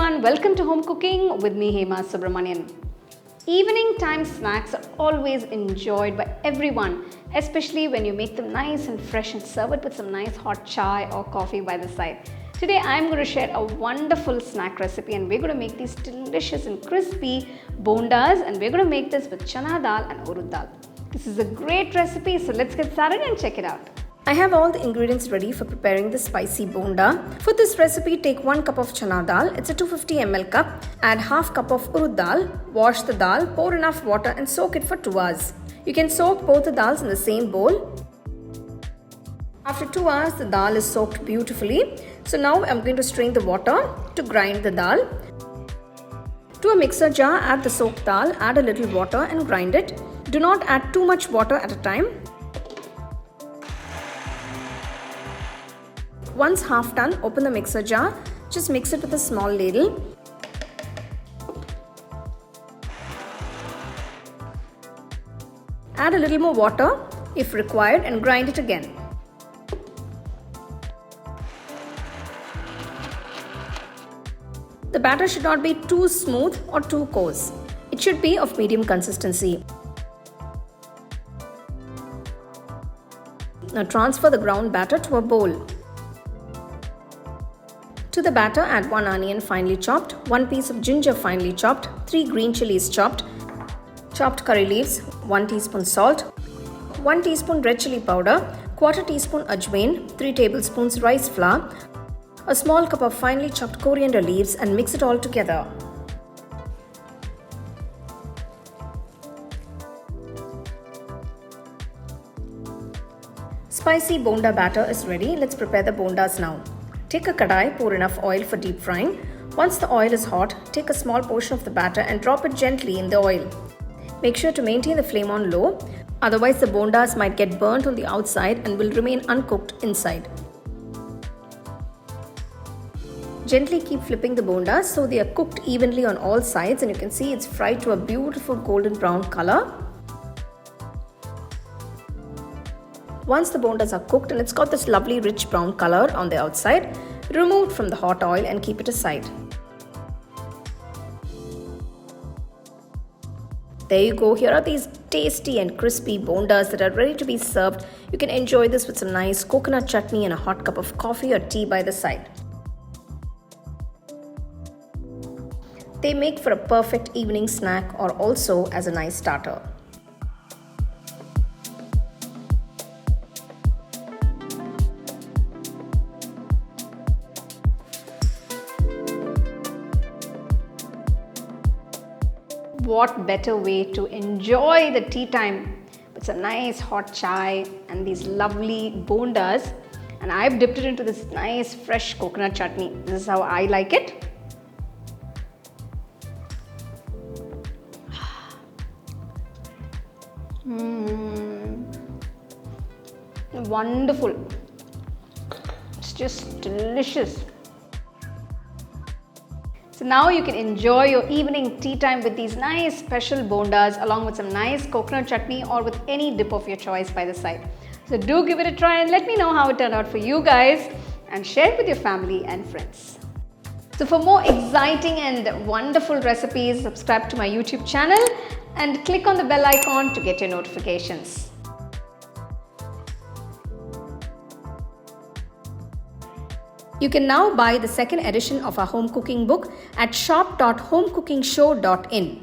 everyone, welcome to Home Cooking with me Hema Subramanian. Evening time snacks are always enjoyed by everyone, especially when you make them nice and fresh and serve it with some nice hot chai or coffee by the side. Today I'm going to share a wonderful snack recipe and we're going to make these delicious and crispy bondas, and we're going to make this with Chana Dal and Urad Dal. This is a great recipe, so let's get started and check it out. I have all the ingredients ready for preparing the spicy bonda. For this recipe, take 1 cup of chana dal. It's a 250 ml cup. Add half cup of urad dal. Wash the dal, pour enough water and soak it for 2 hours. You can soak both the dals in the same bowl. After 2 hours, the dal is soaked beautifully. So now I'm going to strain the water to grind the dal. To a mixer jar, add the soaked dal, add a little water and grind it. Do not add too much water at a time. Once half done, open the mixer jar. Just mix it with a small ladle. Add a little more water if required and grind it again. The batter should not be too smooth or too coarse. It should be of medium consistency. Now transfer the ground batter to a bowl. To the batter, add 1 onion finely chopped, 1 piece of ginger finely chopped, 3 green chillies chopped, chopped curry leaves, 1 teaspoon salt, 1 teaspoon red chilli powder, 1/4 teaspoon ajwain, 3 tablespoons rice flour, a small cup of finely chopped coriander leaves, and mix it all together. Spicy bonda batter is ready. Let's prepare the bondas now. Take a kadai, pour enough oil for deep frying. Once the oil is hot, take a small portion of the batter and drop it gently in the oil. Make sure to maintain the flame on low, otherwise the bondas might get burnt on the outside and will remain uncooked inside. Gently keep flipping the bondas so they are cooked evenly on all sides, and you can see it's fried to a beautiful golden brown color. Once the bondas are cooked and it's got this lovely rich brown color on the outside, remove it from the hot oil and keep it aside. There you go. Here are these tasty and crispy bondas that are ready to be served. You can enjoy this with some nice coconut chutney and a hot cup of coffee or tea by the side. They make for a perfect evening snack or also as a nice starter. What better way to enjoy the tea time with some nice hot chai and these lovely bondas. And I've dipped it into this nice fresh coconut chutney. This is how I like it. Wonderful. It's just delicious. So now you can enjoy your evening tea time with these nice special bondas along with some nice coconut chutney or with any dip of your choice by the side. So do give it a try and let me know how it turned out for you guys, and share it with your family and friends. So for more exciting and wonderful recipes, subscribe to my YouTube channel and click on the bell icon to get your notifications. You can now buy the second edition of our home cooking book at shop.homecookingshow.in.